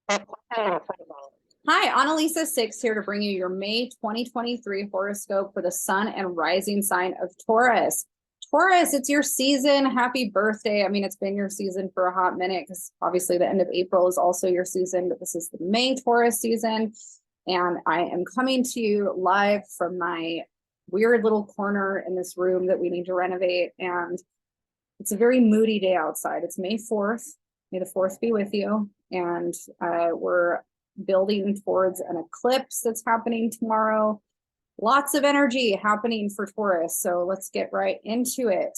Hi, Analisa Six here to bring you your May 2023 horoscope for the sun and rising sign of Taurus. Taurus, it's your season. Happy birthday. I mean, it's been your season for a hot minute because obviously the end of April is also your season, but this is the May Taurus season. And I am coming to you live from my weird little corner in this room that we need to renovate. And it's a very moody day outside. It's May 4th. May the 4th be with you. And we're building towards an eclipse that's happening tomorrow. Lots of energy happening for Taurus. So let's get right into it.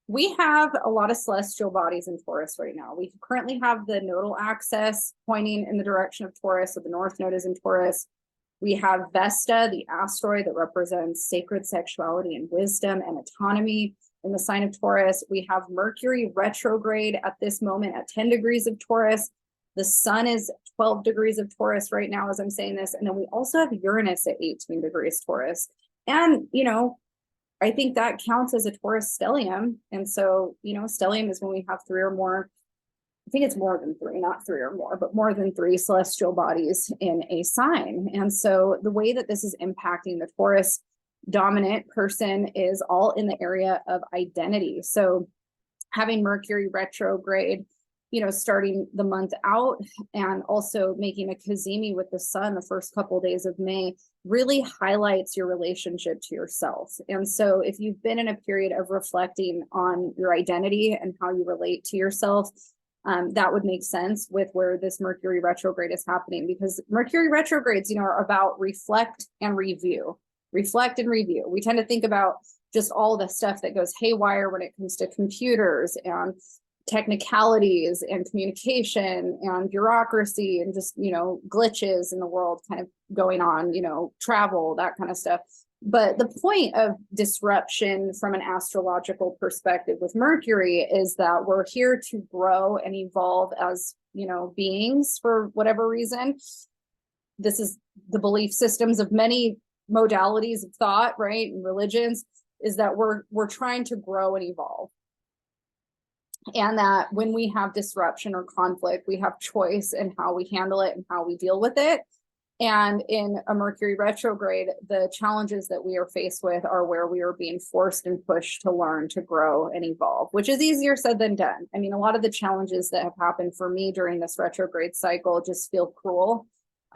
We have a lot of celestial bodies in Taurus right now. We currently have the nodal axis pointing in the direction of Taurus. So the North Node is in Taurus. We have Vesta, the asteroid that represents sacred sexuality and wisdom and autonomy in the sign of Taurus. We have Mercury retrograde at this moment at 10 degrees of Taurus. The sun is 12 degrees of Taurus right now as I'm saying this. And then we also have Uranus at 18 degrees Taurus. And, I think that counts as a Taurus stellium. And so, stellium is when we have three or more, I think it's more than three, not three or more, but more than three celestial bodies in a sign. And so the way that this is impacting the Taurus dominant person is all in the area of identity. So having Mercury retrograde, starting the month out and also making a cazimi with the sun the first couple of days of May really highlights your relationship to yourself. And so if you've been in a period of reflecting on your identity and how you relate to yourself, that would make sense with where this Mercury retrograde is happening, because Mercury retrogrades, are about reflect and review. Reflect and review. We tend to think about just all the stuff that goes haywire when it comes to computers and technicalities and communication and bureaucracy and just, glitches in the world kind of going on, travel, that kind of stuff. But the point of disruption from an astrological perspective with Mercury is that we're here to grow and evolve as, beings for whatever reason. This is the belief systems of many modalities of thought, right? And religions, is that we're trying to grow and evolve. And that when we have disruption or conflict, we have choice in how we handle it and how we deal with it. And in a Mercury retrograde, the challenges that we are faced with are where we are being forced and pushed to learn, to grow and evolve, which is easier said than done. I mean, a lot of the challenges that have happened for me during this retrograde cycle just feel cruel.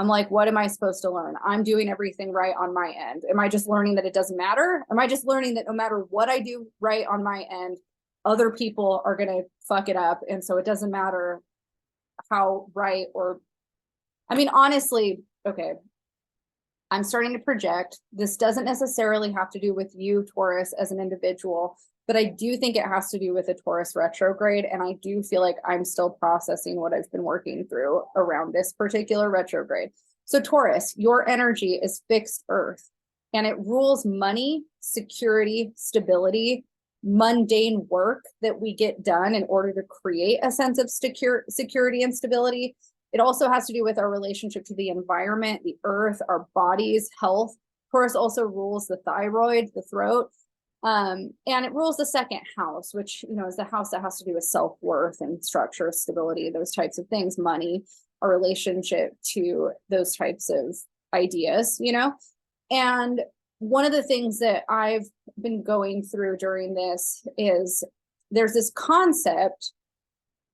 I'm like, what am I supposed to learn? I'm doing everything right on my end. Am I just learning that it doesn't matter? Am I just learning that no matter what I do right on my end, other people are going to fuck it up? And so it doesn't matter how right or, honestly, okay, I'm starting to project. This doesn't necessarily have to do with you, Taurus, as an individual, but I do think it has to do with a Taurus retrograde. And I do feel like I'm still processing what I've been working through around this particular retrograde. So Taurus, your energy is fixed earth and it rules money, security, stability, mundane work that we get done in order to create a sense of security and stability. It also has to do with our relationship to the environment, the earth, our bodies, health. Taurus also rules the thyroid, the throat, and it rules the second house, which, is the house that has to do with self-worth and structure, stability, those types of things, money, our relationship to those types of ideas, and one of the things that I've been going through during this is there's this concept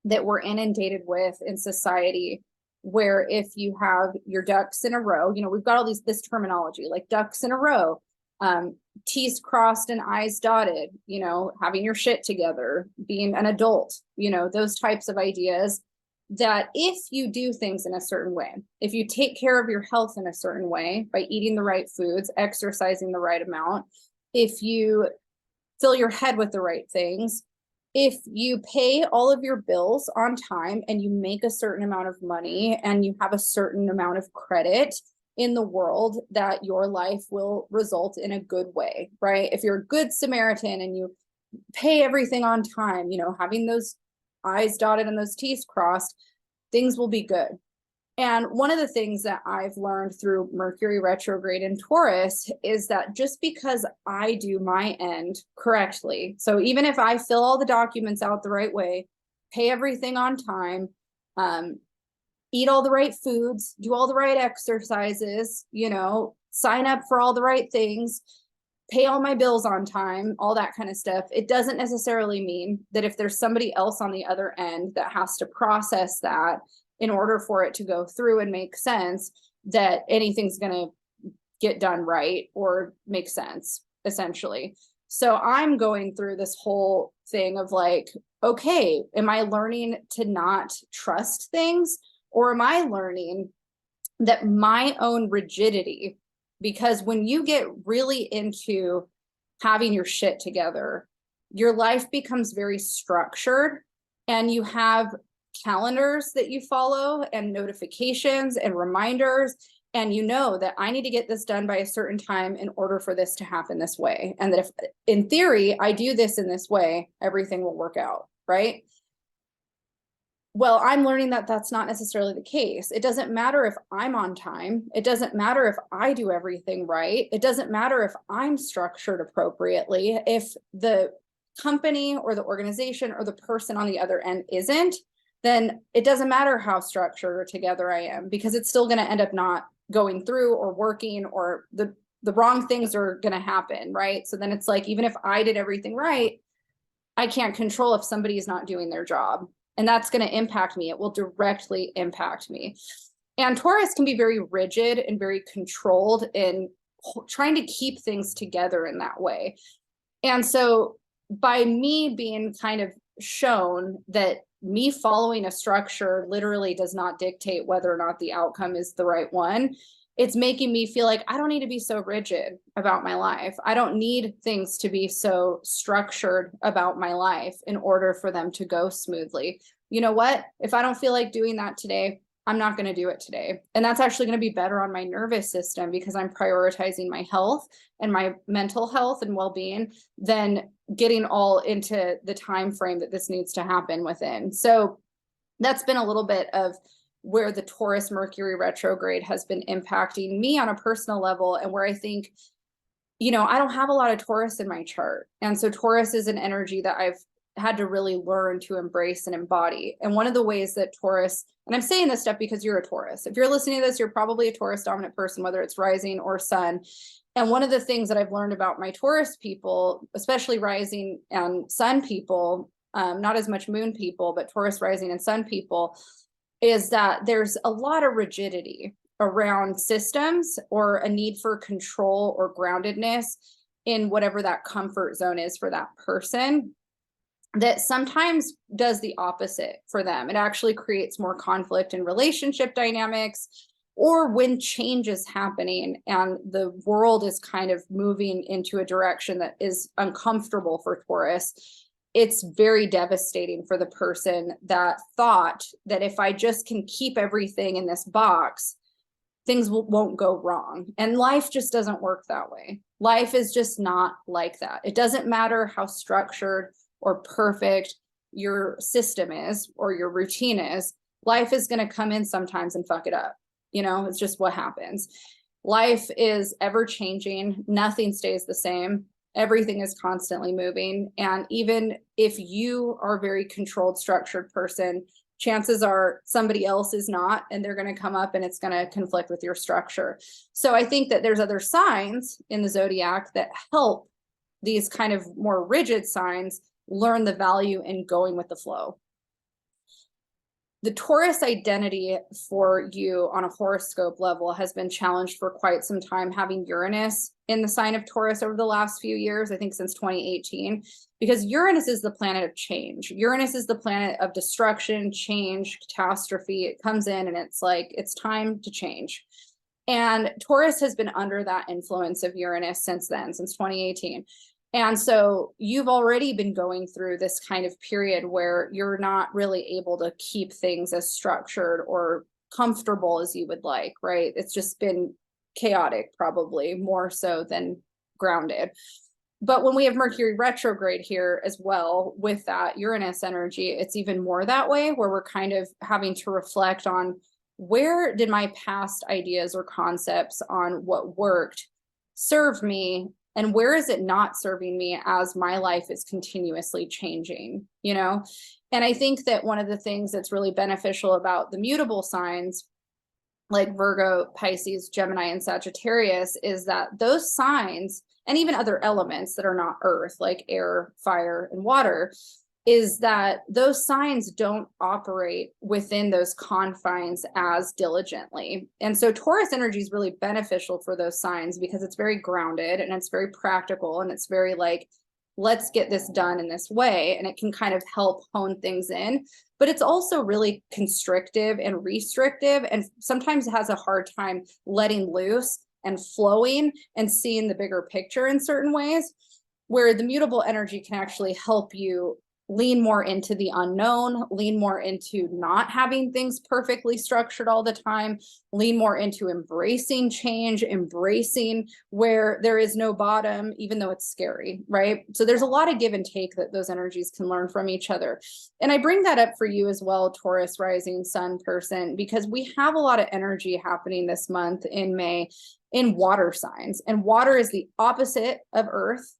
that we're inundated with in society where if you have your ducks in a row, we've got all this terminology like ducks in a row, T's crossed and I's dotted, having your shit together, being an adult, those types of ideas, that if you do things in a certain way, if you take care of your health in a certain way by eating the right foods, exercising the right amount, if you fill your head with the right things, if you pay all of your bills on time and you make a certain amount of money and you have a certain amount of credit in the world, that your life will result in a good way, right? If you're a good Samaritan and you pay everything on time, having those I's dotted and those T's crossed, things will be good. And one of the things that I've learned through Mercury retrograde in Taurus is that just because I do my end correctly, so even if I fill all the documents out the right way, pay everything on time, eat all the right foods, do all the right exercises, you know, sign up for all the right things, pay all my bills on time, all that kind of stuff. It doesn't necessarily mean that if there's somebody else on the other end that has to process that in order for it to go through and make sense, that anything's going to get done right or make sense, essentially. So I'm going through this whole thing of like, okay, am I learning to not trust things, or am I learning that my own rigidity, because when you get really into having your shit together, your life becomes very structured, and you have calendars that you follow and notifications and reminders, and you know that I need to get this done by a certain time in order for this to happen this way. And that if, in theory, I do this in this way, everything will work out, right? Well, I'm learning that that's not necessarily the case. It doesn't matter if I'm on time. It doesn't matter if I do everything right. It doesn't matter if I'm structured appropriately. If the company or the organization or the person on the other end isn't, then it doesn't matter how structured or together I am, because it's still going to end up not going through or working, or the wrong things are going to happen, right? So then it's like, even if I did everything right, I can't control if somebody is not doing their job. And that's going to impact me. It will directly impact me. And Taurus can be very rigid and very controlled in trying to keep things together in that way. And so by me being kind of shown that me following a structure literally does not dictate whether or not the outcome is the right one, it's making me feel like I don't need to be so rigid about my life. I don't need things to be so structured about my life in order for them to go smoothly. You know what? If I don't feel like doing that today, I'm not going to do it today. And that's actually going to be better on my nervous system, because I'm prioritizing my health and my mental health and well-being than getting all into the time frame that this needs to happen within. So that's been a little bit of where the Taurus Mercury retrograde has been impacting me on a personal level, and where I think, you know, I don't have a lot of Taurus in my chart. And so Taurus is an energy that I've had to really learn to embrace and embody. And one of the ways that Taurus, and I'm saying this stuff because you're a Taurus. If you're listening to this, you're probably a Taurus dominant person, whether it's rising or sun. And one of the things that I've learned about my Taurus people, especially rising and sun people, not as much moon people, but Taurus rising and sun people, is that there's a lot of rigidity around systems, or a need for control or groundedness in whatever that comfort zone is for that person, that sometimes does the opposite for them. It actually creates more conflict in relationship dynamics, or when change is happening and the world is kind of moving into a direction that is uncomfortable for Taurus. It's very devastating for the person that thought that if I just can keep everything in this box, things won't go wrong. And life just doesn't work that way. Life is just not like that. It doesn't matter how structured or perfect your system is or your routine is. Life is going to come in sometimes and fuck it up. You know, it's just what happens. Life is ever changing. Nothing stays the same. Everything is constantly moving. And even if you are a very controlled, structured person, chances are somebody else is not, and they're going to come up and it's going to conflict with your structure. So I think that there's other signs in the zodiac that help these kind of more rigid signs learn the value in going with the flow. The Taurus identity for you on a horoscope level has been challenged for quite some time, having Uranus in the sign of Taurus over the last few years, I think since 2018, because Uranus is the planet of change. Uranus is the planet of destruction, change, catastrophe. It comes in and it's like, it's time to change. And Taurus has been under that influence of Uranus since then, since 2018. And so you've already been going through this kind of period where you're not really able to keep things as structured or comfortable as you would like, right? It's just been chaotic, probably more so than grounded. But when we have Mercury retrograde here as well with that Uranus energy, it's even more that way, where we're kind of having to reflect on, where did my past ideas or concepts on what worked serve me and where is it not serving me as my life is continuously changing, you know? And I think that one of the things that's really beneficial about the mutable signs like Virgo, Pisces, Gemini, and Sagittarius is that those signs, and even other elements that are not earth, like air, fire, and water, is that those signs don't operate within those confines as diligently. And so Taurus energy is really beneficial for those signs because it's very grounded and it's very practical and it's very like, let's get this done in this way. And it can kind of help hone things in, but it's also really constrictive and restrictive, and sometimes has a hard time letting loose and flowing and seeing the bigger picture in certain ways, where the mutable energy can actually help you lean more into the unknown, lean more into not having things perfectly structured all the time, lean more into embracing change, embracing where there is no bottom, even though it's scary, right? So there's a lot of give and take that those energies can learn from each other. And I bring that up for you as well, Taurus rising sun person, because we have a lot of energy happening this month in May in water signs, and water is the opposite of earth.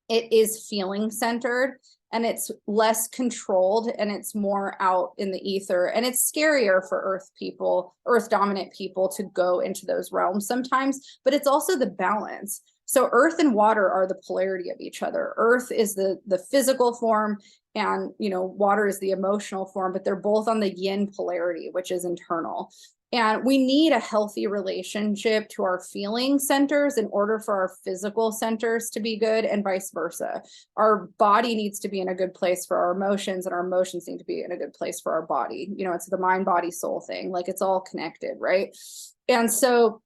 It is feeling centered, and it's less controlled, and it's more out in the ether, and it's scarier for earth people, earth dominant people, to go into those realms sometimes, but it's also the balance. So earth and water are the polarity of each other. Earth is the physical form, and water is the emotional form, but they're both on the yin polarity, which is internal. And we need a healthy relationship to our feeling centers in order for our physical centers to be good, and vice versa. Our body needs to be in a good place for our emotions, and our emotions need to be in a good place for our body. It's the mind, body, soul thing. Like, it's all connected, right? And so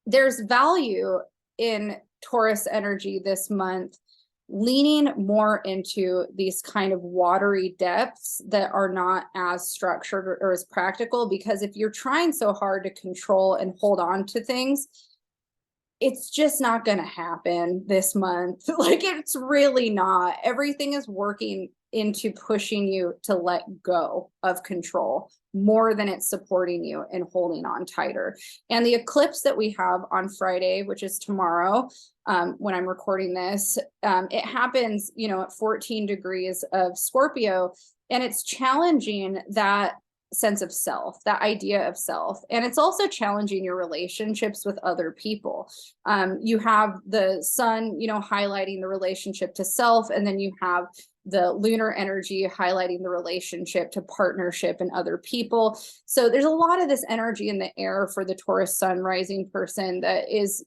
there's value in Taurus energy this month, leaning more into these kind of watery depths that are not as structured or as practical, because if you're trying so hard to control and hold on to things, it's just not going to happen this month. Like, it's really not. Everything is working into pushing you to let go of control more than it's supporting you and holding on tighter. And the eclipse that we have on Friday, which is tomorrow, when I'm recording this, it happens, at 14 degrees of Scorpio, and it's challenging that sense of self, that idea of self. And it's also challenging your relationships with other people. You have the sun, highlighting the relationship to self, and then you have the lunar energy highlighting the relationship to partnership and other people. So there's a lot of this energy in the air for the Taurus sun rising person that is,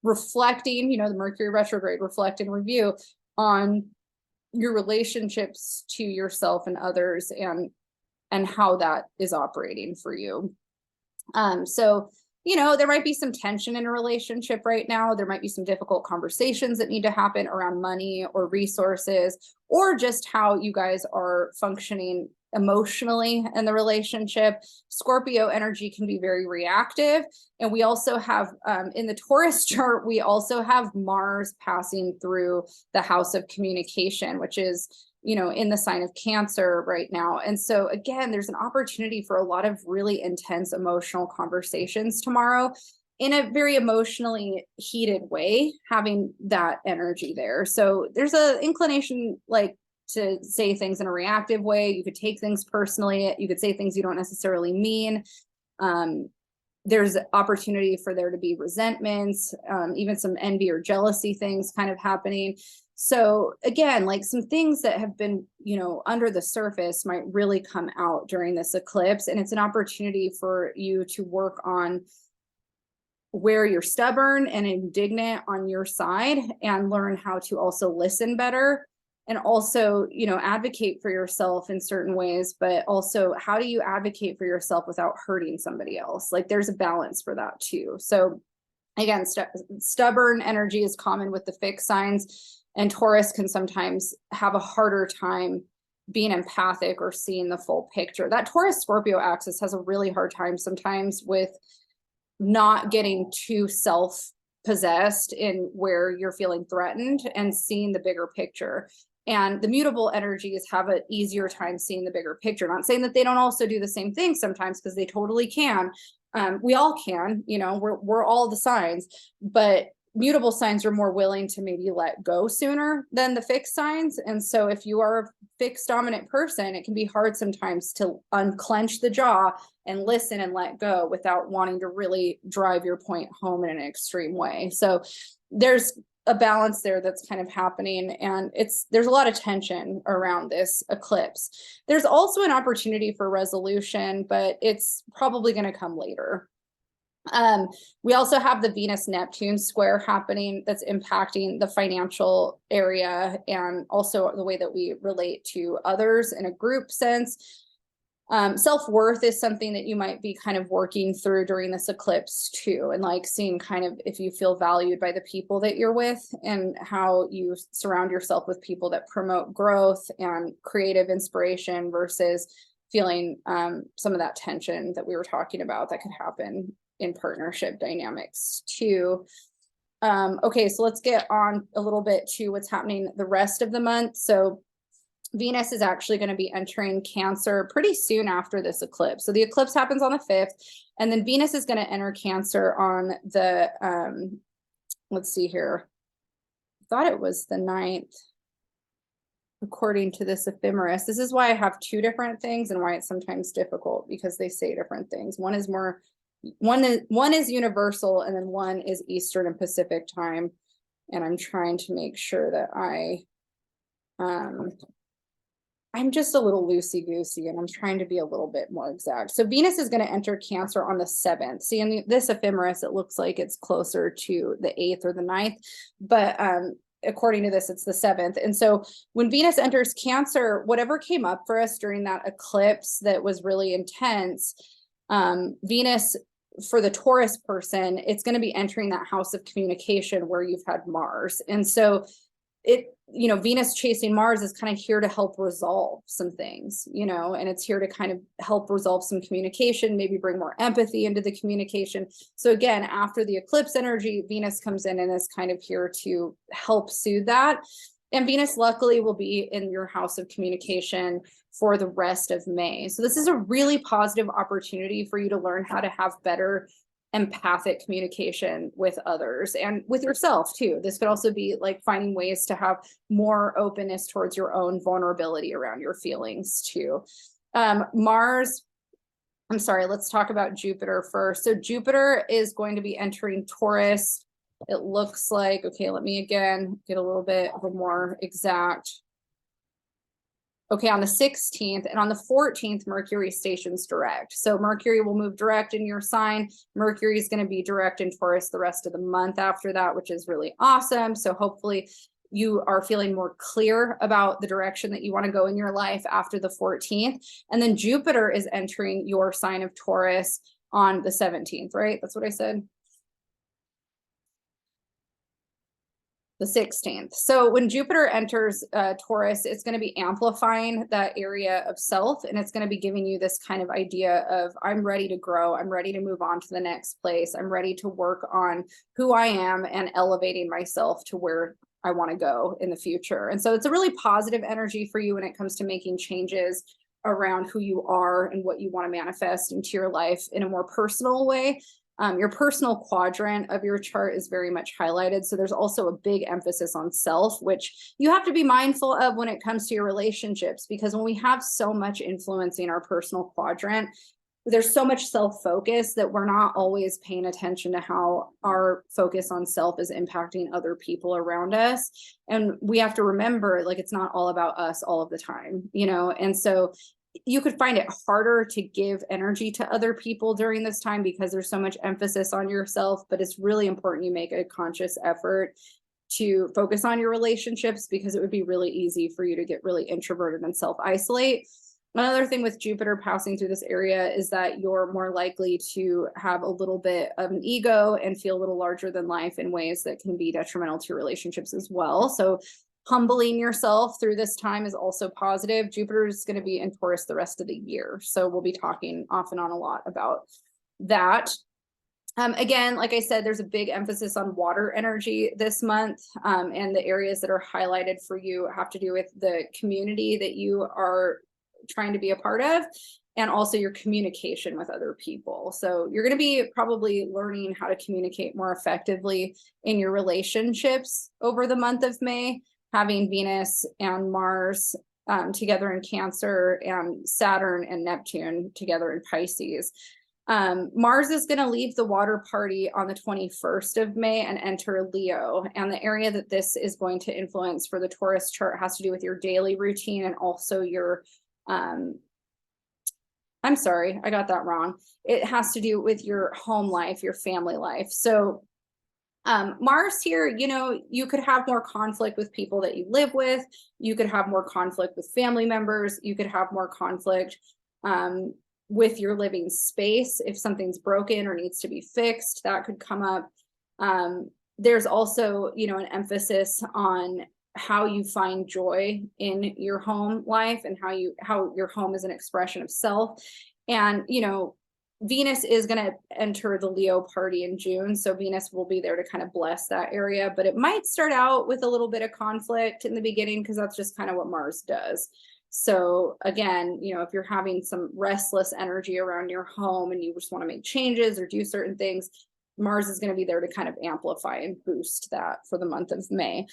reflecting, the Mercury retrograde, reflect and review on your relationships to yourself and others, and how that is operating for you. So there might be some tension in a relationship right now. There might be some difficult conversations that need to happen around money or resources, or just how you guys are functioning emotionally in the relationship. Scorpio energy can be very reactive. And we also have, in the Taurus chart, we also have Mars passing through the house of communication, which is in the sign of Cancer right now. And so again, there's an opportunity for a lot of really intense emotional conversations tomorrow, in a very emotionally heated way, having that energy there. So there's an inclination, like, to say things in a reactive way. You could take things personally. You could say things you don't necessarily mean. There's opportunity for there to be resentments, even some envy or jealousy things kind of happening. So again, like, some things that have been, under the surface might really come out during this eclipse. And it's an opportunity for you to work on where you're stubborn and indignant on your side, and learn how to also listen better, and also, advocate for yourself in certain ways, but also, how do you advocate for yourself without hurting somebody else? Like, there's a balance for that too. So again, stubborn energy is common with the fixed signs. And Taurus can sometimes have a harder time being empathic or seeing the full picture. That Taurus Scorpio axis has a really hard time sometimes with not getting too self-possessed in where you're feeling threatened, and seeing the bigger picture. And the mutable energies have an easier time seeing the bigger picture. Not saying that they don't also do the same thing sometimes, because they totally can. We all can, we're all the signs, but mutable signs are more willing to maybe let go sooner than the fixed signs. And so if you are a fixed dominant person, it can be hard sometimes to unclench the jaw and listen and let go without wanting to really drive your point home in an extreme way. So there's a balance there that's kind of happening, and there's a lot of tension around this eclipse. There's also an opportunity for resolution, but it's probably going to come later. We also have the Venus-Neptune square happening that's impacting the financial area and also the way that we relate to others in a group sense. Self-worth is something that you might be kind of working through during this eclipse too, and like seeing kind of if you feel valued by the people that you're with and how you surround yourself with people that promote growth and creative inspiration versus feeling some of that tension that we were talking about that could happen in partnership dynamics too. Okay, so let's get on a little bit to what's happening the rest of the month. So Venus is actually going to be entering Cancer pretty soon after this eclipse. So the eclipse happens on the 5th, and then Venus is going to enter Cancer on the, let's see here. I thought it was the 9th, according to this ephemeris. This is why I have two different things and why it's sometimes difficult, because they say different things. One is universal, and then one is Eastern and Pacific time. And I'm trying to make sure that I'm just a little loosey-goosey, and I'm trying to be a little bit more exact. So Venus is going to enter Cancer on the 7th. See, in this ephemeris, it looks like it's closer to the 8th or the 9th, but according to this, it's the 7th. And so when Venus enters Cancer, whatever came up for us during that eclipse that was really intense, Venus, for the Taurus person, it's going to be entering that house of communication where you've had Mars. And so Venus chasing Mars is kind of here to help resolve some things, and it's here to kind of help resolve some communication, maybe bring more empathy into the communication. So again, after the eclipse energy, Venus comes in and is kind of here to help soothe that. And Venus luckily will be in your house of communication for the rest of May. So this is a really positive opportunity for you to learn how to have better empathic communication with others and with yourself too. This could also be like finding ways to have more openness towards your own vulnerability around your feelings too. Let's talk about Jupiter first. So Jupiter is going to be entering Taurus. It looks like, okay, let me again get a little bit of a more exact. Okay, on the 16th, and on the 14th, Mercury stations direct. So Mercury will move direct in your sign. Mercury is going to be direct in Taurus the rest of the month after that, which is really awesome. So hopefully you are feeling more clear about the direction that you want to go in your life after the 14th. And then Jupiter is entering your sign of Taurus on the 17th, right? That's what I said. The 16th. So when Jupiter enters Taurus, it's going to be amplifying that area of self, and it's going to be giving you this kind of idea of, I'm ready to grow. I'm ready to move on to the next place. I'm ready to work on who I am and elevating myself to where I want to go in the future. And so it's a really positive energy for you when it comes to making changes around who you are and what you want to manifest into your life in a more personal way. Your personal quadrant of your chart is very much highlighted. So there's also a big emphasis on self, which you have to be mindful of when it comes to your relationships, because when we have so much influencing our personal quadrant, there's so much self-focus that we're not always paying attention to how our focus on self is impacting other people around us. And we have to remember, like, it's not all about us all of the time, and so you could find it harder to give energy to other people during this time because there's so much emphasis on yourself, but it's really important you make a conscious effort to focus on your relationships, because it would be really easy for you to get really introverted and self-isolate. Another thing with Jupiter passing through this area is that you're more likely to have a little bit of an ego and feel a little larger than life in ways that can be detrimental to your relationships as well. So humbling yourself through this time is also positive. Jupiter is going to be in Taurus the rest of the year. So we'll be talking off and on a lot about that. Again, like I said, there's a big emphasis on water energy this month. And the areas that are highlighted for you have to do with the community that you are trying to be a part of. and also your communication with other people. So you're going to be probably learning how to communicate more effectively in your relationships over the month of May, having Venus and Mars together in Cancer and Saturn and Neptune together in Pisces. Mars is going to leave the water party on the 21st of May and enter Leo. And the area that this is going to influence for the Taurus chart has to do with your daily routine and also your, I'm sorry, I got that wrong. It has to do with your home life, your family life. So Mars here, you know, you could have more conflict with people that you live with. You could have more conflict with family members. You could have more conflict with your living space. If something's broken or needs to be fixed, that could come up. There's also, you know, an emphasis on how you find joy in your home life and how your home is an expression of self. And, you know, Venus is going to enter the Leo party in June. So Venus will be there to kind of bless that area, but it might start out with a little bit of conflict in the beginning because that's just kind of what Mars does. So again, you know, if you're having some restless energy around your home and you just want to make changes or do certain things, Mars is going to be there to kind of amplify and boost that for the month of May.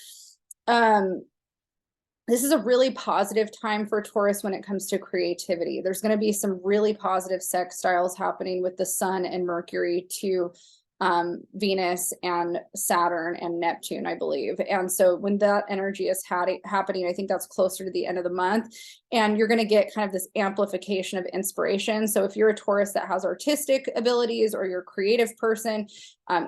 This is a really positive time for Taurus when it comes to creativity. There's going to be some really positive sextiles happening with the Sun and Mercury to Venus and Saturn and Neptune, I believe. And so when that energy is happening, I think that's closer to the end of the month. And you're going to get kind of this amplification of inspiration. So if you're a Taurus that has artistic abilities or you're a creative person,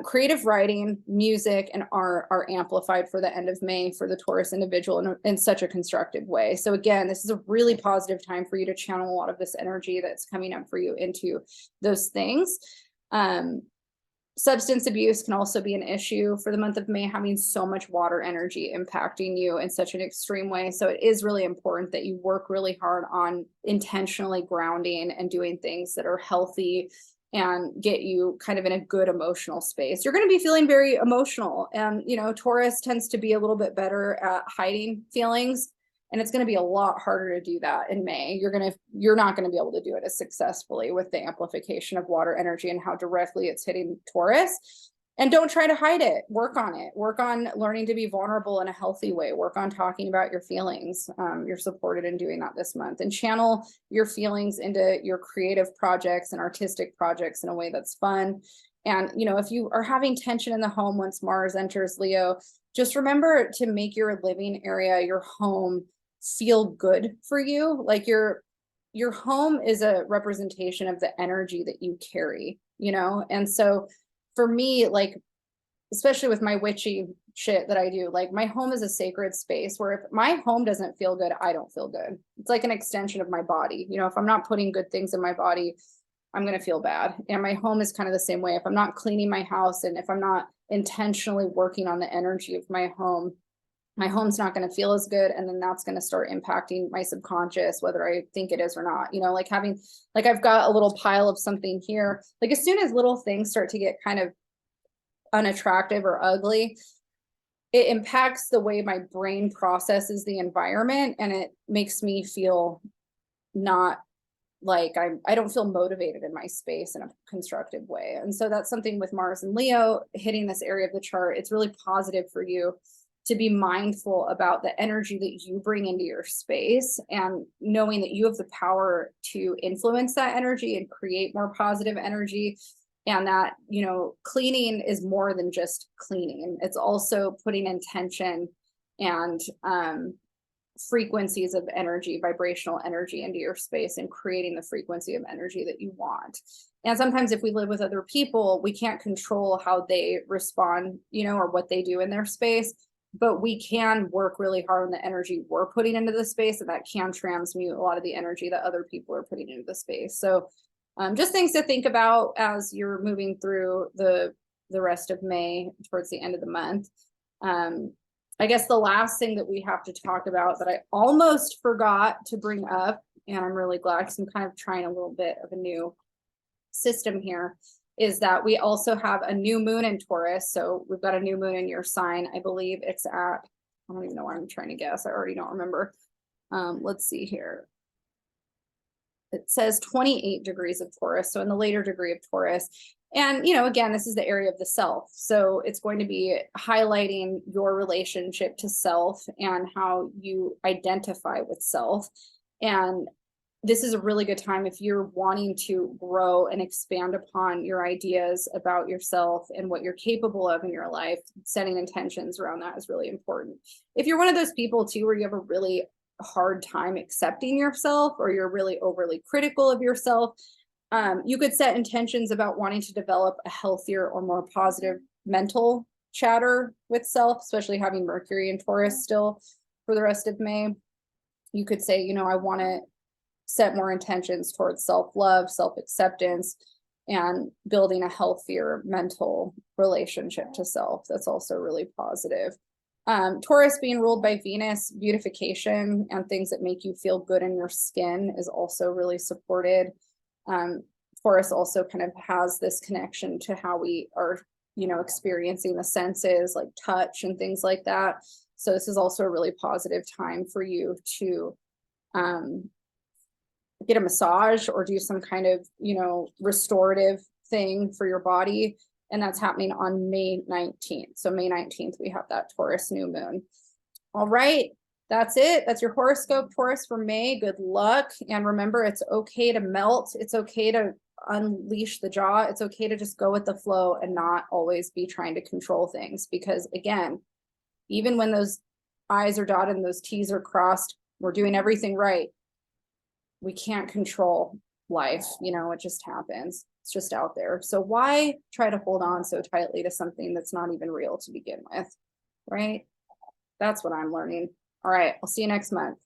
creative writing, music, and art are amplified for the end of May for the Taurus individual in such a constructive way. So again, this is a really positive time for you to channel a lot of this energy that's coming up for you into those things. Substance abuse can also be an issue for the month of May, having so much water energy impacting you in such an extreme way. So it is really important that you work really hard on intentionally grounding and doing things that are healthy and get you kind of in a good emotional space. You're going to be feeling very emotional. And, you know, Taurus tends to be a little bit better at hiding feelings. And it's going to be a lot harder to do that in May. You're not going to be able to do it as successfully with the amplification of water energy and how directly it's hitting Taurus. And don't try to hide it. Work on it. Work on learning to be vulnerable in a healthy way. Work on talking about your feelings. You're supported in doing that this month, and channel your feelings into your creative projects and artistic projects in a way that's fun. And, you know, if you are having tension in the home once Mars enters Leo, just remember to make your living area, your home, feel good for you. Like your home is a representation of the energy that you carry, you know? And so for me, like, especially with my witchy shit that I do, like my home is a sacred space where if my home doesn't feel good, I don't feel good. It's like an extension of my body. You know, if I'm not putting good things in my body, I'm going to feel bad. And my home is kind of the same way. If I'm not cleaning my house and if I'm not intentionally working on the energy of my home's not going to feel as good. And then that's going to start impacting my subconscious, whether I think it is or not, you know, like I've got a little pile of something here. Like as soon as little things start to get kind of unattractive or ugly, it impacts the way my brain processes the environment. And it makes me feel not like I don't feel motivated in my space in a constructive way. And so that's something with Mars and Leo hitting this area of the chart. It's really positive for you to be mindful about the energy that you bring into your space and knowing that you have the power to influence that energy and create more positive energy. And that, you know, cleaning is more than just cleaning. It's also putting intention and frequencies of energy, vibrational energy into your space and creating the frequency of energy that you want. And sometimes if we live with other people, we can't control how they respond, you know, or what they do in their space, but we can work really hard on the energy we're putting into the space, and that can transmute a lot of the energy that other people are putting into the space. So just things to think about as you're moving through the rest of May towards the end of the month. I guess the last thing that we have to talk about that I almost forgot to bring up, and I'm really glad because I'm kind of trying a little bit of a new system here, is that we also have a new moon in Taurus. So we've got a new moon in your sign. I believe it's at, I don't even know why I'm trying to guess. I already don't remember. Let's see here. it says 28 degrees of Taurus, so in the later degree of Taurus. And, again, this is the area of the self. So it's going to be highlighting your relationship to self and how you identify with self. And this is a really good time if you're wanting to grow and expand upon your ideas about yourself and what you're capable of in your life. Setting intentions around that is really important. If you're one of those people too, where you have a really hard time accepting yourself, or you're really overly critical of yourself, you could set intentions about wanting to develop a healthier or more positive mental chatter with self, especially having Mercury in Taurus still for the rest of May. You could say, I want to set more intentions towards self-love, self-acceptance, and building a healthier mental relationship to self. That's also really positive. Taurus being ruled by Venus, beautification and things that make you feel good in your skin is also really supported. Taurus also kind of has this connection to how we are, experiencing the senses, like touch and things like that. So this is also a really positive time for you to get a massage or do some kind of, restorative thing for your body. And that's happening on May 19th. So May 19th, we have that Taurus new moon. All right, that's it. That's your horoscope, Taurus, for May. Good luck. And remember, it's okay to melt. It's okay to unleash the jaw. It's okay to just go with the flow and not always be trying to control things. Because again, even when those I's are dotted and those T's are crossed, we're doing everything right. We can't control life, it just happens. It's just out there. So why try to hold on so tightly to something that's not even real to begin with, right? That's what I'm learning. All right, I'll see you next month.